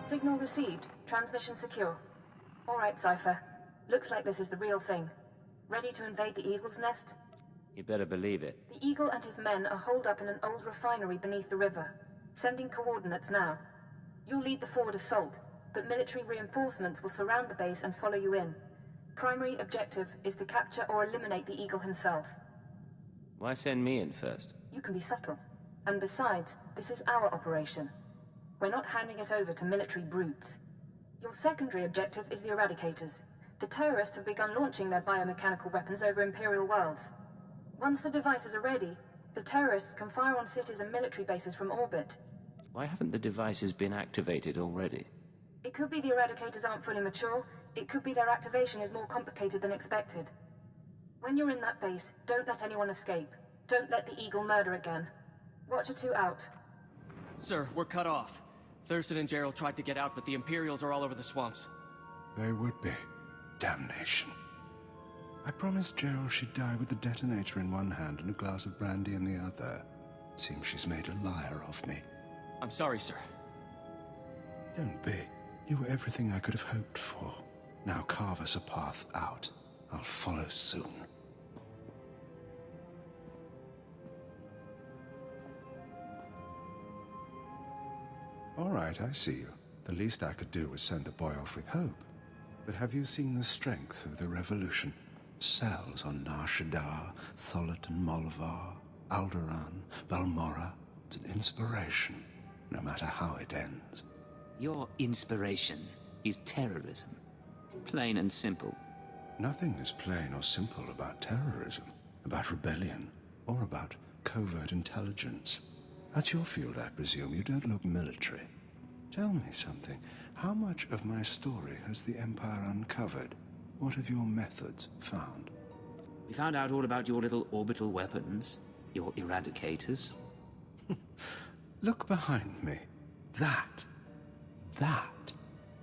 Signal received. Transmission secure. Alright, Cypher. Looks like this is the real thing. Ready to invade the Eagle's nest? You better believe it. The Eagle and his men are holed up in an old refinery beneath the river. Sending coordinates now. You'll lead the forward assault, but military reinforcements will surround the base and follow you in. Primary objective is to capture or eliminate the Eagle himself. Why send me in first? You can be subtle. And besides, this is our operation. We're not handing it over to military brutes. Your secondary objective is the Eradicators. The terrorists have begun launching their biomechanical weapons over Imperial worlds. Once the devices are ready, the terrorists can fire on cities and military bases from orbit. Why haven't the devices been activated already? It could be the Eradicators aren't fully mature. It could be their activation is more complicated than expected. When you're in that base, don't let anyone escape. Don't let the Eagle murder again. Watcher 2 out. Sir, we're cut off. Thurston and Gerald tried to get out, but the Imperials are all over the swamps. They would be. Damnation. I promised Gerald she'd die with the detonator in one hand and a glass of brandy in the other. Seems she's made a liar of me. I'm sorry, sir. Don't be. You were everything I could have hoped for. Now carve us a path out. I'll follow soon. All right, I see you. The least I could do was send the boy off with hope. But have you seen the strength of the revolution? Cells on Nar Shaddaa, Tholet and Molvar, Alderaan, Balmorra. It's an inspiration, no matter how it ends. Your inspiration is terrorism. Plain and simple. Nothing is plain or simple about terrorism, about rebellion, or about covert intelligence. That's your field, I presume. You don't look military. Tell me something. How much of my story has the Empire uncovered? What have your methods found? We found out all about your little orbital weapons, your Eradicators. Look behind me. That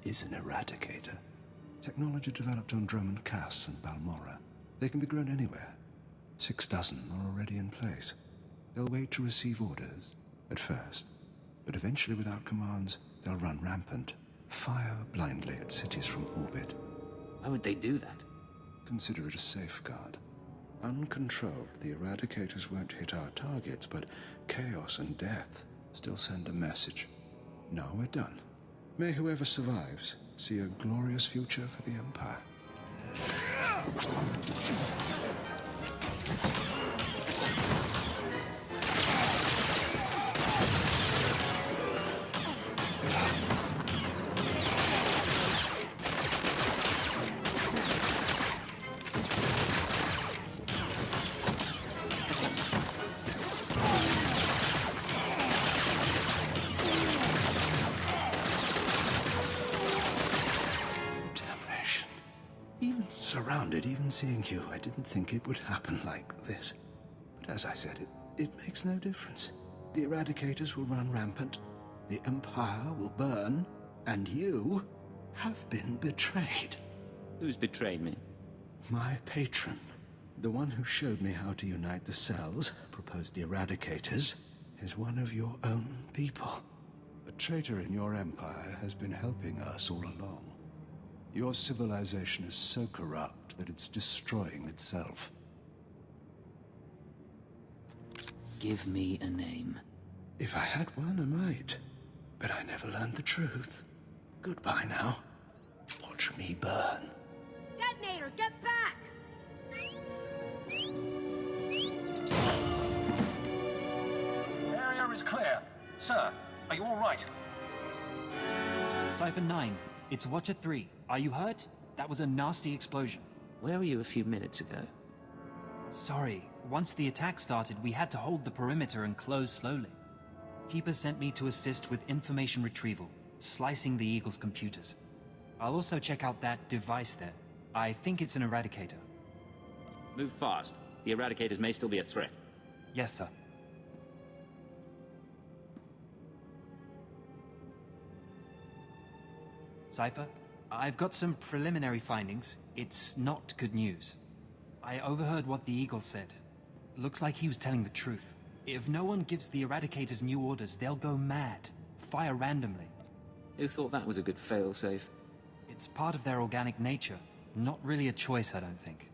is an Eradicator. Technology developed on Drummond Cass and Balmorra. They can be grown anywhere. 6 dozen are already in place. They'll wait to receive orders, at first. But eventually, without commands, they'll run rampant. Fire blindly at cities from orbit. Why would they do that? Consider it a safeguard. Uncontrolled, the Eradicators won't hit our targets, but chaos and death still send a message. Now we're done. May whoever survives see a glorious future for the Empire. Even seeing you, I didn't think it would happen like this. But as I said, it makes no difference. The Eradicators will run rampant, the Empire will burn, and you have been betrayed. Who's betrayed me? My patron. The one who showed me how to unite the cells, proposed the Eradicators, is one of your own people. A traitor in your empire has been helping us all along. Your civilization is so corrupt that it's destroying itself. Give me a name. If I had one, I might. But I never learned the truth. Goodbye now. Watch me burn. Detonator, get back! Area is clear. Sir, are you all right? Cypher 9, it's Watcher 3. Are you hurt? That was a nasty explosion. Where were you a few minutes ago? Sorry. Once the attack started, we had to hold the perimeter and close slowly. Keeper sent me to assist with information retrieval, slicing the Eagle's computers. I'll also check out that device there. I think it's an Eradicator. Move fast. The Eradicators may still be a threat. Yes, sir. Cypher, I've got some preliminary findings. It's not good news. I overheard what the Eagle said. Looks like he was telling the truth. If no one gives the Eradicators new orders, they'll go mad. Fire randomly. Who thought that was a good fail-safe? It's part of their organic nature. Not really a choice, I don't think.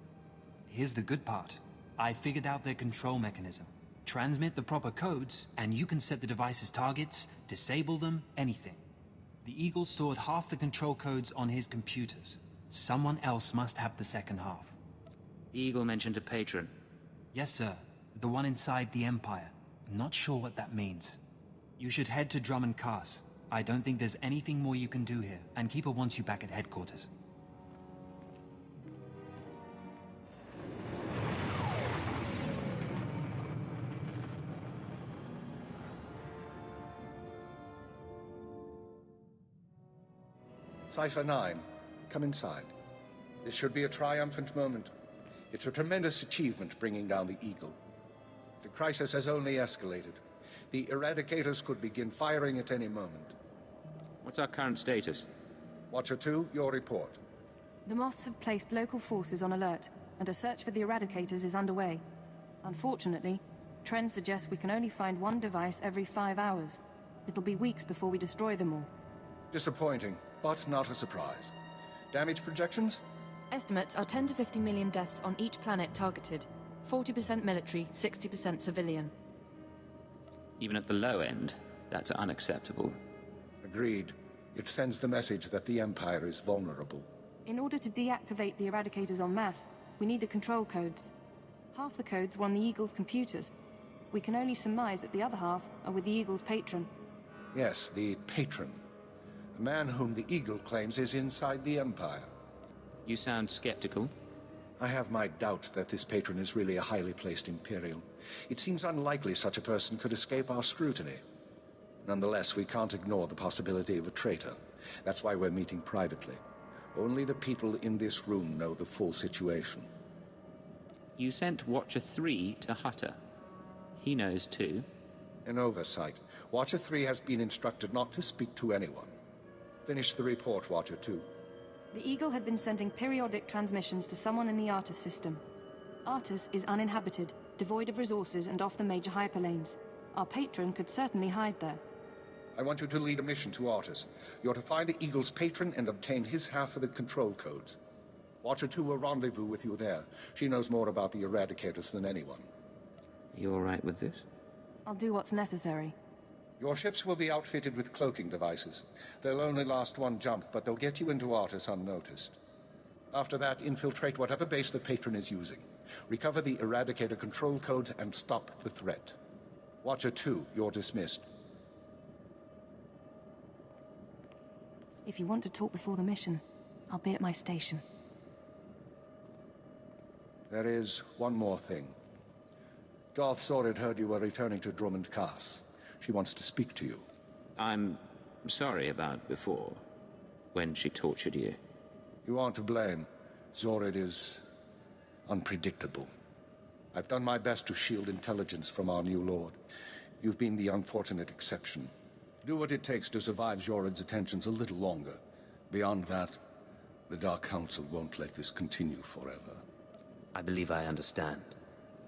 Here's the good part. I figured out their control mechanism. Transmit the proper codes, and you can set the device's targets, disable them, anything. The Eagle stored half the control codes on his computers. Someone else must have the second half. The Eagle mentioned a patron. Yes, sir. The one inside the Empire. I'm not sure what that means. You should head to Drummond Cast. I don't think there's anything more you can do here, and Keeper wants you back at headquarters. Cypher 9, come inside. This should be a triumphant moment. It's a tremendous achievement bringing down the Eagle. The crisis has only escalated. The Eradicators could begin firing at any moment. What's our current status? Watcher 2, your report. The Moths have placed local forces on alert, and a search for the Eradicators is underway. Unfortunately, trends suggest we can only find one device every 5 hours. It'll be weeks before we destroy them all. Disappointing, but not a surprise. Damage projections? Estimates are 10 to 50 million deaths on each planet targeted. 40% military, 60% civilian. Even at the low end, that's unacceptable. Agreed. It sends the message that the Empire is vulnerable. In order to deactivate the Eradicators en masse, we need the control codes. Half the codes were on the Eagle's computers. We can only surmise that the other half are with the Eagle's patron. Yes, the patron. A man whom the Eagle claims is inside the Empire. You sound skeptical. I have my doubt that this patron is really a highly placed Imperial. It seems unlikely such a person could escape our scrutiny. Nonetheless, we can't ignore the possibility of a traitor. That's why we're meeting privately. Only the people in this room know the full situation. You sent Watcher 3 to Hutter. He knows too. An oversight. Watcher 3 has been instructed not to speak to anyone. Finish the report, Watcher 2. The Eagle had been sending periodic transmissions to someone in the Artus system. Artus is uninhabited, devoid of resources and off the major hyperlanes. Our patron could certainly hide there. I want you to lead a mission to Artus. You're to find the Eagle's patron and obtain his half of the control codes. Watcher 2 will rendezvous with you there. She knows more about the Eradicators than anyone. You all right with this? I'll do what's necessary. Your ships will be outfitted with cloaking devices. They'll only last one jump, but they'll get you into Artus unnoticed. After that, infiltrate whatever base the patron is using. Recover the Eradicator control codes and stop the threat. Watcher 2, you're dismissed. If you want to talk before the mission, I'll be at my station. There is one more thing. Darth Jadis heard you were returning to Drummond Cast. She wants to speak to you. I'm sorry about before, when she tortured you. You aren't to blame. Zorid is unpredictable. I've done my best to shield intelligence from our new lord. You've been the unfortunate exception. Do what it takes to survive Zorid's attentions a little longer. Beyond that, the Dark Council won't let this continue forever. I believe I understand.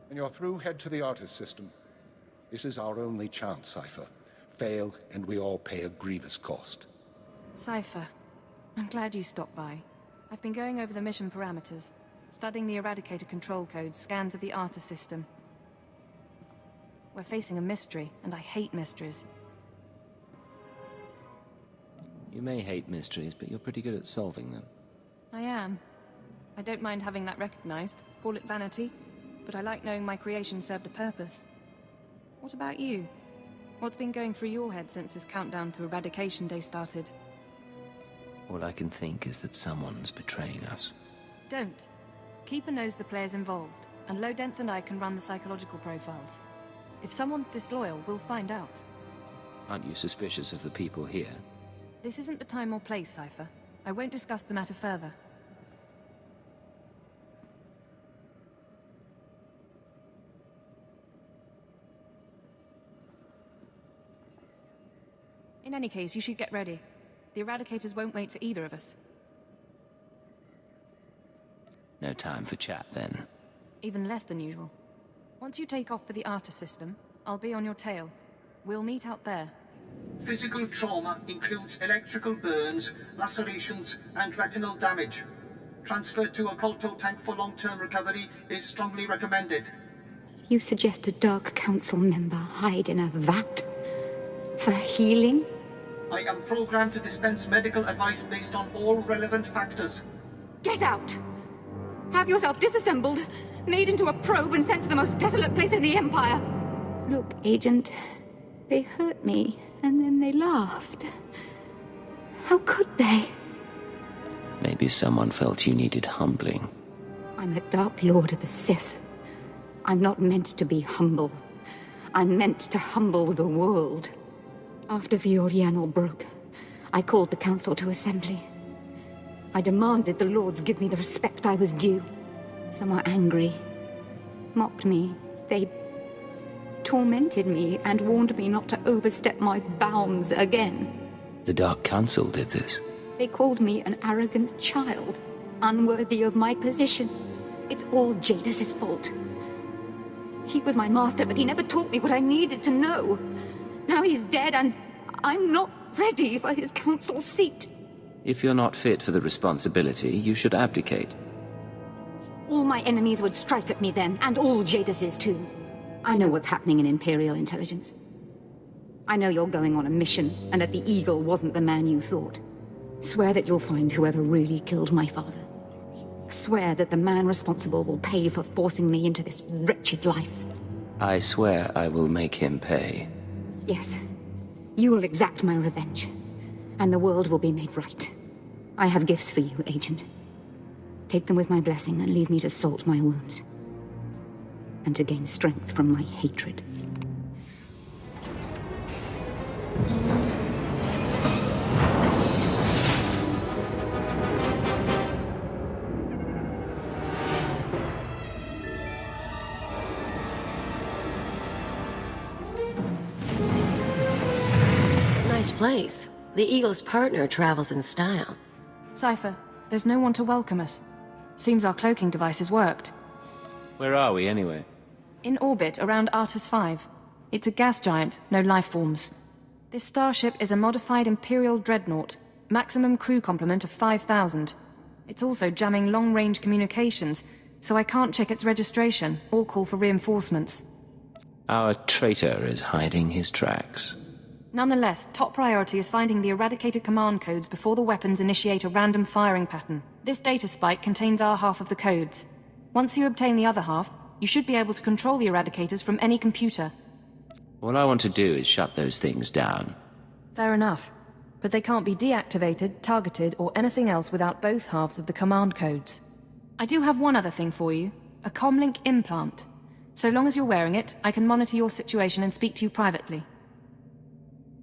When you're through, head to the Artus system. This is our only chance, Cypher. Fail, and we all pay a grievous cost. Cypher, I'm glad you stopped by. I've been going over the mission parameters, studying the Eradicator control codes, scans of the Artus system. We're facing a mystery, and I hate mysteries. You may hate mysteries, but you're pretty good at solving them. I am. I don't mind having that recognized. Call it vanity. But I like knowing my creation served a purpose. What about you? What's been going through your head since this countdown to Eradication Day started? All I can think is that someone's betraying us. Don't. Keeper knows the players involved, and Lodenth and I can run the psychological profiles. If someone's disloyal, we'll find out. Aren't you suspicious of the people here? This isn't the time or place, Cypher. I won't discuss the matter further. In any case, you should get ready. The Eradicators won't wait for either of us. No time for chat, then. Even less than usual. Once you take off for the Artus system, I'll be on your tail. We'll meet out there. Physical trauma includes electrical burns, lacerations, and retinal damage. Transfer to a Colto tank for long-term recovery is strongly recommended. You suggest a Dark Council member hide in a vat? For healing? I am programmed to dispense medical advice based on all relevant factors. Get out! Have yourself disassembled, made into a probe and sent to the most desolate place in the Empire. Look, Agent, they hurt me, and then they laughed. How could they? Maybe someone felt you needed humbling. I'm a Dark Lord of the Sith. I'm not meant to be humble. I'm meant to humble the world. After Viorianal broke, I called the Council to assembly. I demanded the Lords give me the respect I was due. Some were angry, mocked me. They tormented me and warned me not to overstep my bounds again. The Dark Council did this. They called me an arrogant child, unworthy of my position. It's all Jadis' fault. He was my master, but he never taught me what I needed to know. Now he's dead, and I'm not ready for his council seat. If you're not fit for the responsibility, you should abdicate. All my enemies would strike at me then, and all Jadis's too. I know what's happening in Imperial Intelligence. I know you're going on a mission, and that the Eagle wasn't the man you thought. Swear that you'll find whoever really killed my father. Swear that the man responsible will pay for forcing me into this wretched life. I swear I will make him pay. Yes. You will exact my revenge, and the world will be made right. I have gifts for you, Agent. Take them with my blessing and leave me to salt my wounds. And to gain strength from my hatred. Nice place. The Eagle's partner travels in style. Cypher, there's no one to welcome us. Seems our cloaking devices worked. Where are we, anyway? In orbit around Artus 5. It's a gas giant, no life forms. This starship is a modified Imperial dreadnought. Maximum crew complement of 5,000. It's also jamming long-range communications, so I can't check its registration or call for reinforcements. Our traitor is hiding his tracks. Nonetheless, top priority is finding the eradicated command codes before the weapons initiate a random firing pattern. This data spike contains our half of the codes. Once you obtain the other half, you should be able to control the eradicators from any computer. All I want to do is shut those things down. Fair enough. But they can't be deactivated, targeted, or anything else without both halves of the command codes. I do have one other thing for you. A comlink implant. So long as you're wearing it, I can monitor your situation and speak to you privately.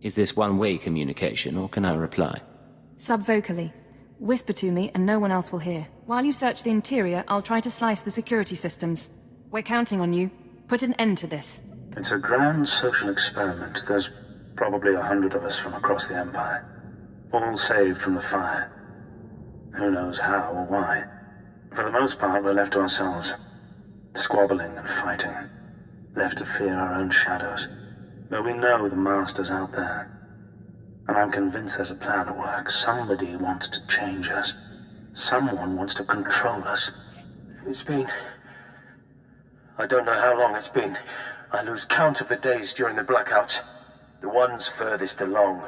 Is this one-way communication, or can I reply? Subvocally. Whisper to me and no one else will hear. While you search the interior, I'll try to slice the security systems. We're counting on you. Put an end to this. It's a grand social experiment. There's probably 100 of us from across the Empire. All saved from the fire. Who knows how or why. For the most part, we're left to ourselves. Squabbling and fighting. Left to fear our own shadows. But we know the Master's out there. And I'm convinced there's a plan at work. Somebody wants to change us. Someone wants to control us. It's been... I don't know how long it's been. I lose count of the days during the blackouts. The ones furthest along.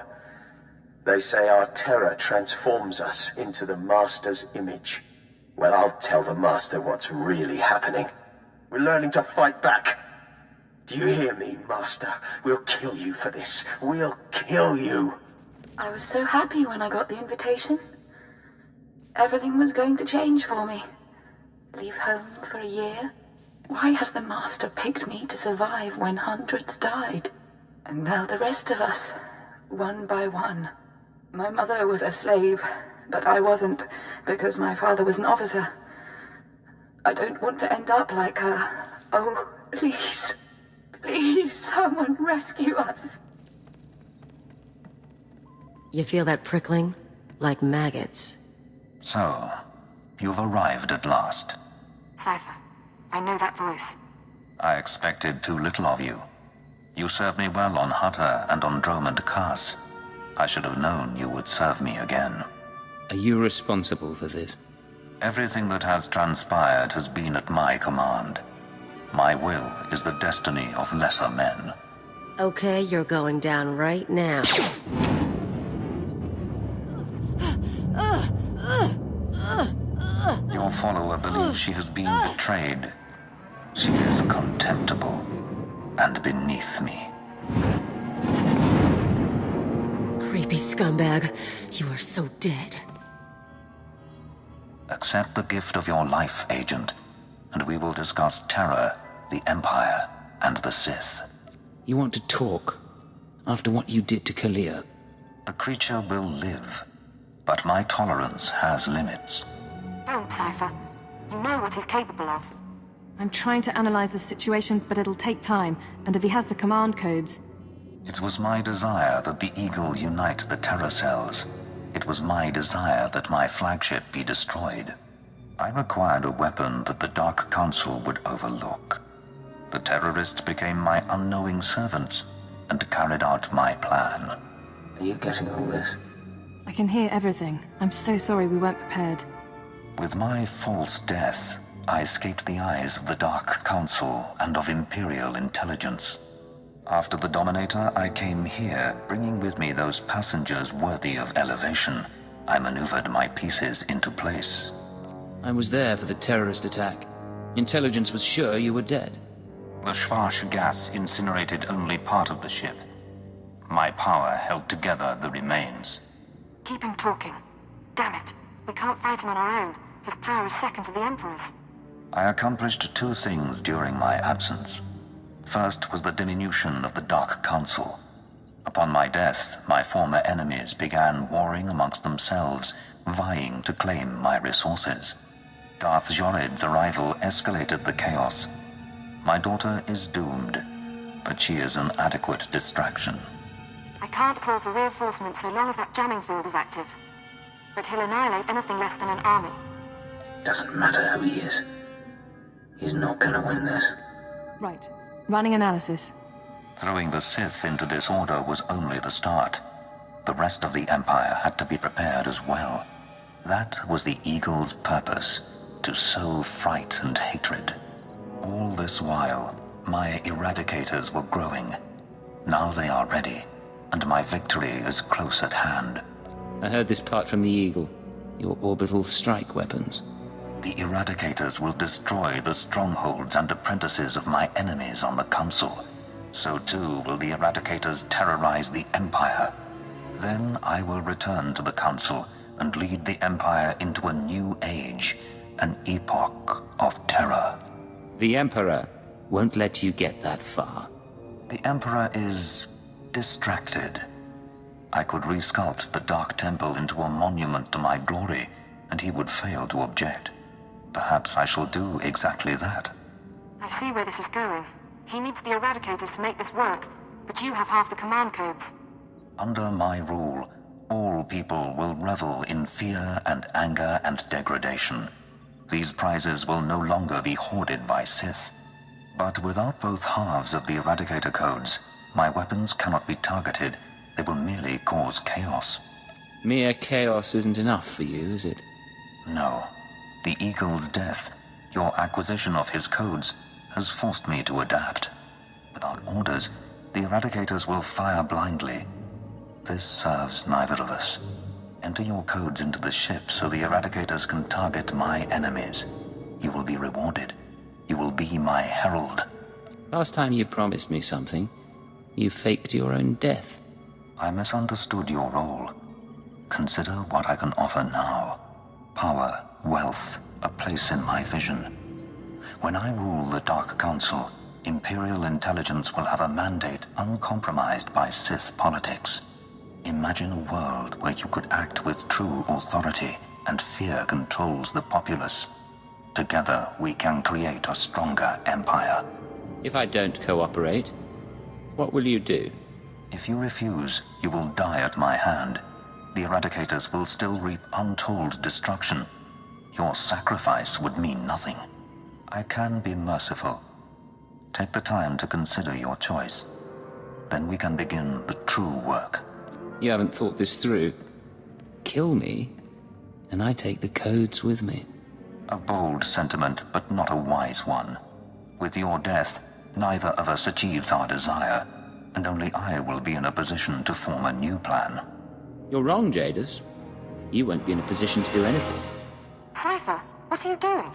They say our terror transforms us into the Master's image. Well, I'll tell the Master what's really happening. We're learning to fight back. Do you hear me, Master? We'll kill you for this. We'll kill you. I was so happy when I got the invitation. Everything was going to change for me. Leave home for a year. Why has the Master picked me to survive when hundreds died? And now the rest of us, one by one. My mother was a slave, but I wasn't, because my father was an officer. I don't want to end up like her. Oh, please. Please, someone rescue us. You feel that prickling? Like maggots. So, you've arrived at last. Cypher, I know that voice. I expected too little of you. You served me well on Hutter and on Dromund Kaas. I should have known you would serve me again. Are you responsible for this? Everything that has transpired has been at my command. My will is the destiny of lesser men. Okay, you're going down right now. Your follower believes she has been betrayed. She is contemptible and beneath me. Creepy scumbag. You are so dead. Accept the gift of your life, Agent, and we will discuss terror, the Empire, and the Sith. You want to talk? After what you did to Kalia? The creature will live, but my tolerance has limits. Don't, Cypher. You know what he's capable of. I'm trying to analyze the situation, but it'll take time, and if he has the command codes... It was my desire that the Eagle unite the terror cells. It was my desire that my flagship be destroyed. I required a weapon that the Dark Council would overlook. The terrorists became my unknowing servants and carried out my plan. Are you getting all this? I can hear everything. I'm so sorry we weren't prepared. With my false death, I escaped the eyes of the Dark Council and of Imperial Intelligence. After the Dominator, I came here, bringing with me those passengers worthy of elevation. I maneuvered my pieces into place. I was there for the terrorist attack. Intelligence was sure you were dead. The Schwarz gas incinerated only part of the ship. My power held together the remains. Keep him talking. Damn it. We can't fight him on our own. His power is second to the Emperor's. I accomplished two things during my absence. First was the diminution of the Dark Council. Upon my death, my former enemies began warring amongst themselves, vying to claim my resources. Darth Jadis' arrival escalated the chaos. My daughter is doomed, but she is an adequate distraction. I can't call for reinforcements so long as that jamming field is active. But he'll annihilate anything less than an army. Doesn't matter who he is. He's not gonna win this. Right. Running analysis. Throwing the Sith into disorder was only the start. The rest of the Empire had to be prepared as well. That was the Eagle's purpose, to sow fright and hatred. All this while, my eradicators were growing. Now they are ready, and my victory is close at hand. I heard this part from the Eagle. Your orbital strike weapons. The eradicators will destroy the strongholds and apprentices of my enemies on the Council. So too will the eradicators terrorize the Empire. Then I will return to the Council and lead the Empire into a new age, an epoch of terror. The Emperor won't let you get that far. The Emperor is distracted. I could resculpt the Dark Temple into a monument to my glory, and he would fail to object. Perhaps I shall do exactly that. I see where this is going. He needs the eradicators to make this work, but you have half the command codes. Under my rule, all people will revel in fear and anger and degradation. These prizes will no longer be hoarded by Sith. But without both halves of the eradicator codes, my weapons cannot be targeted. They will merely cause chaos. Mere chaos isn't enough for you, is it? No. The Eagle's death, your acquisition of his codes, has forced me to adapt. Without orders, the eradicators will fire blindly. This serves neither of us. Enter your codes into the ship so the eradicators can target my enemies. You will be rewarded. You will be my herald. Last time you promised me something, you faked your own death. I misunderstood your role. Consider what I can offer now. Power, wealth, a place in my vision. When I rule the Dark Council, Imperial Intelligence will have a mandate uncompromised by Sith politics. Imagine a world where you could act with true authority and fear controls the populace. Together, we can create a stronger empire. If I don't cooperate, what will you do? If you refuse, you will die at my hand. The eradicators will still reap untold destruction. Your sacrifice would mean nothing. I can be merciful. Take the time to consider your choice. then we can begin the true work. You haven't thought this through. Kill me, and I take the codes with me. A bold sentiment, but not a wise one. With your death, neither of us achieves our desire, and only I will be in a position to form a new plan. You're wrong, Jadis. You won't be in a position to do anything. Cypher, what are you doing?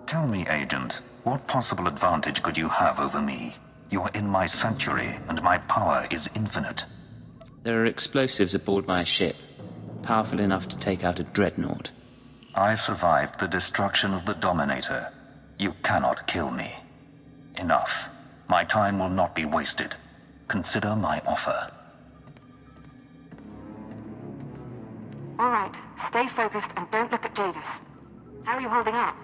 Tell me, Agent, what possible advantage could you have over me? You're in my sanctuary, and my power is infinite. There are explosives aboard my ship, powerful enough to take out a dreadnought. I survived the destruction of the Dominator. You cannot kill me. Enough. My time will not be wasted. Consider my offer. All right, stay focused and don't look at Jadis. How are you holding up?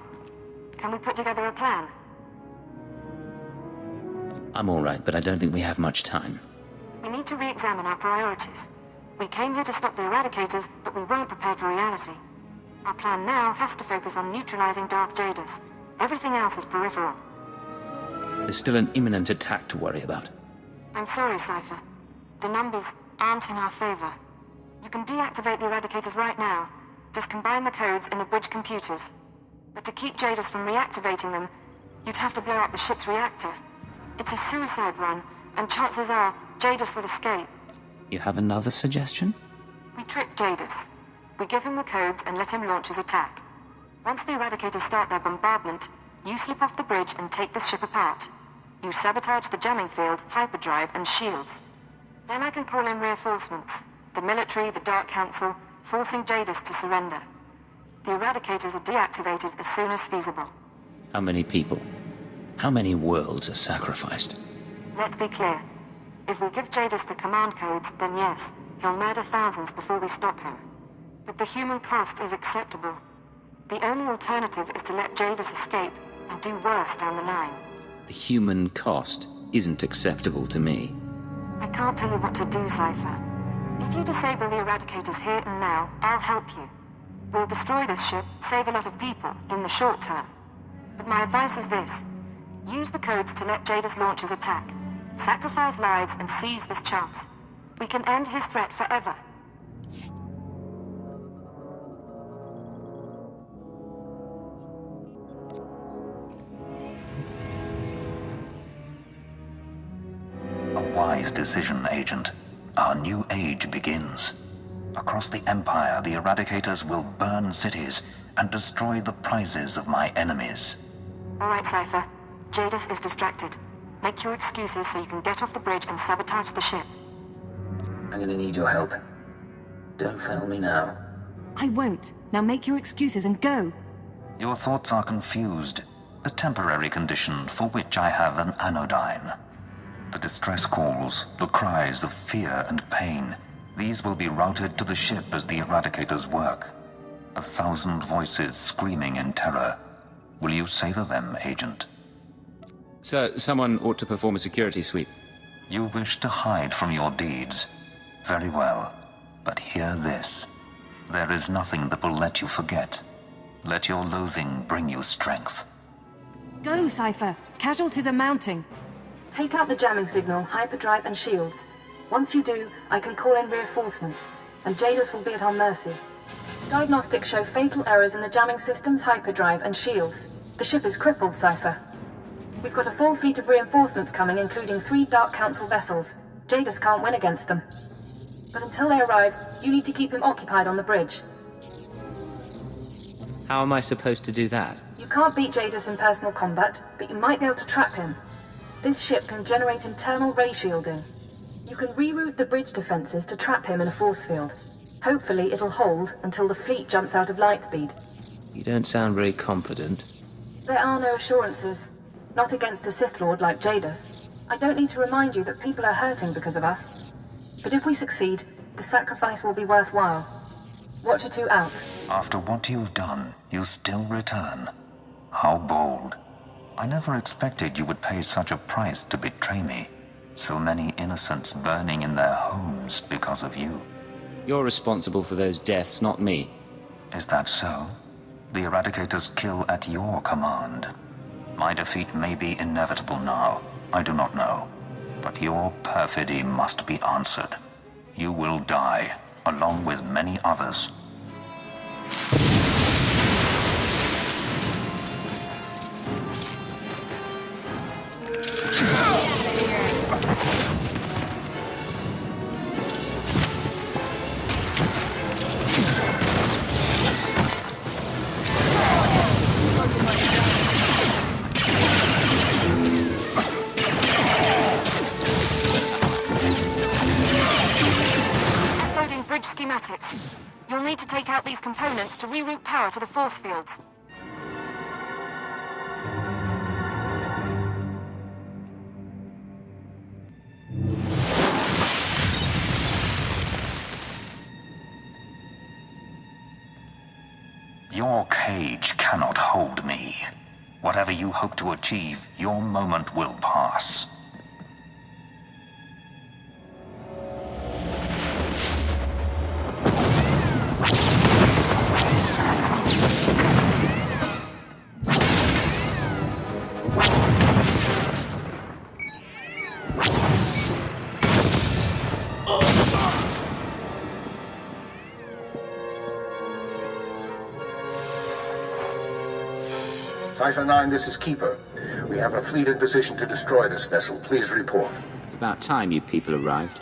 Can we put together a plan? I'm all right, but I don't think we have much time. We need to re-examine our priorities. We came here to stop the Eradicators, but we weren't prepared for reality. Our plan now has to focus on neutralizing Darth Jadis. Everything else is peripheral. There's still an imminent attack to worry about. I'm sorry, Cypher. The numbers aren't in our favor. You can deactivate the Eradicators right now. Just combine the codes in the bridge computers. But to keep Jadis from reactivating them, you'd have to blow up the ship's reactor. It's a suicide run, and chances are Jadis will escape. You have another suggestion? We trick Jadis. We give him the codes and let him launch his attack. Once the Eradicators start their bombardment, you slip off the bridge and take the ship apart. You sabotage the jamming field, hyperdrive, and shields. Then I can call in reinforcements. The military, the Dark Council, forcing Jadis to surrender. The Eradicators are deactivated as soon as feasible. How many people? How many worlds are sacrificed? Let's be clear. If we give Jadis the command codes, then yes, he'll murder thousands before we stop him. But the human cost is acceptable. The only alternative is to let Jadis escape and do worse down the line. The human cost isn't acceptable to me. I can't tell you what to do, Cypher. If you disable the Eradicators here and now, I'll help you. We'll destroy this ship, save a lot of people, in the short term. But my advice is this. Use the codes to let Jadis launch his attack. Sacrifice lives and seize this chance. We can end his threat forever. A wise decision, Agent. Our new age begins. Across the Empire, the Eradicators will burn cities and destroy the prizes of my enemies. All right, Cypher. Jadis is distracted. Make your excuses so you can get off the bridge and sabotage the ship. I'm gonna need your help. Don't fail me now. I won't. Now make your excuses and go. Your thoughts are confused. A temporary condition for which I have an anodyne. The distress calls, the cries of fear and pain, these will be routed to the ship as the Eradicators work. 1,000 voices screaming in terror. Will you savor them, Agent? So, someone ought to perform a security sweep. You wish to hide from your deeds. Very well. But hear this. There is nothing that will let you forget. Let your loathing bring you strength. Go, Cypher. Casualties are mounting. Take out the jamming signal, hyperdrive, and shields. Once you do, I can call in reinforcements, and Jadis will be at our mercy. Diagnostics show fatal errors in the jamming system's hyperdrive and shields. The ship is crippled, Cypher. We've got a full fleet of reinforcements coming, including 3 Dark Council vessels. Jadis can't win against them. But until they arrive, you need to keep him occupied on the bridge. How am I supposed to do that? You can't beat Jadis in personal combat, but you might be able to trap him. This ship can generate internal ray shielding. You can reroute the bridge defenses to trap him in a force field. Hopefully it'll hold until the fleet jumps out of lightspeed. You don't sound very confident. There are no assurances. Not against a Sith Lord like Jadis. I don't need to remind you that people are hurting because of us. But if we succeed, the sacrifice will be worthwhile. Watcher 2 out. After what you've done, you still return. How bold. I never expected you would pay such a price to betray me. So many innocents burning in their homes because of you. You're responsible for those deaths, not me. Is that so? The Eradicators kill at your command. My defeat may be inevitable now. I do not know. But your perfidy must be answered. You will die, along with many others. Schematics. You'll need to take out these components to reroute power to the force fields. Your cage cannot hold me. Whatever you hope to achieve, your moment will pass. Cypher 9, this is Keeper. We have a fleet in position to destroy this vessel. Please report. It's about time you people arrived.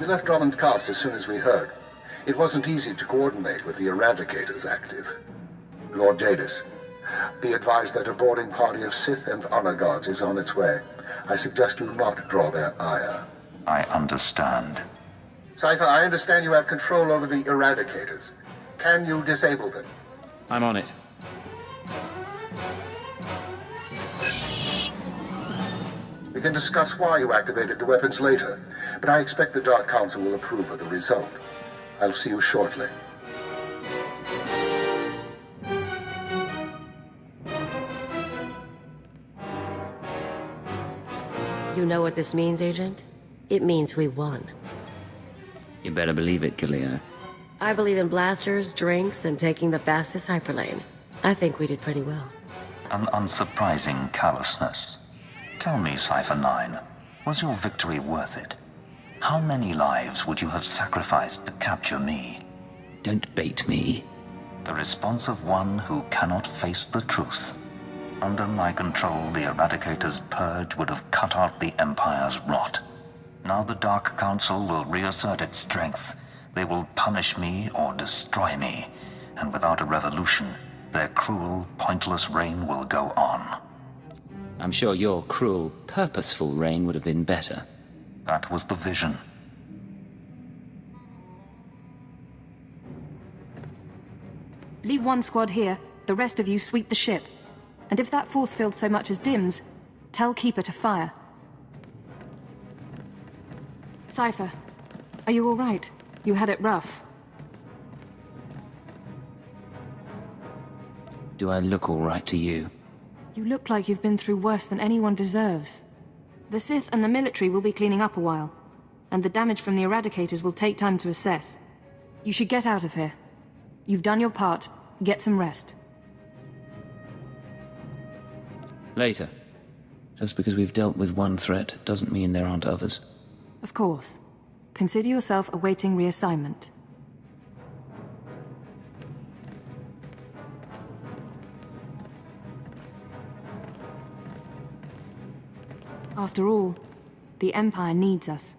We left Drummond Cast as soon as we heard. It wasn't easy to coordinate with the Eradicators active. Lord Jadis, be advised that a boarding party of Sith and Honor Guards is on its way. I suggest you not draw their ire. I understand. Cypher, I understand you have control over the Eradicators. Can you disable them? I'm on it. We can discuss why you activated the weapons later, but I expect the Dark Council will approve of the result. I'll see you shortly. You know what this means, Agent? It means we won. You better believe it, Galeo. I believe in blasters, drinks, and taking the fastest hyperlane. I think we did pretty well. An unsurprising callousness. Tell me, Cypher 9, was your victory worth it? How many lives would you have sacrificed to capture me? Don't bait me. The response of one who cannot face the truth. Under my control, the Eradicator's purge would have cut out the Empire's rot. Now the Dark Council will reassert its strength. They will punish me or destroy me. And without a revolution, their cruel, pointless reign will go on. I'm sure your cruel, purposeful reign would have been better. That was the vision. Leave one squad here. The rest of you sweep the ship. And if that force field so much as dims, tell Keeper to fire. Cypher, are you all right? You had it rough. Do I look all right to you? You look like you've been through worse than anyone deserves. The Sith and the military will be cleaning up a while, and the damage from the Eradicators will take time to assess. You should get out of here. You've done your part. Get some rest. Later. Just because we've dealt with one threat doesn't mean there aren't others. Of course. Consider yourself awaiting reassignment. After all, the Empire needs us.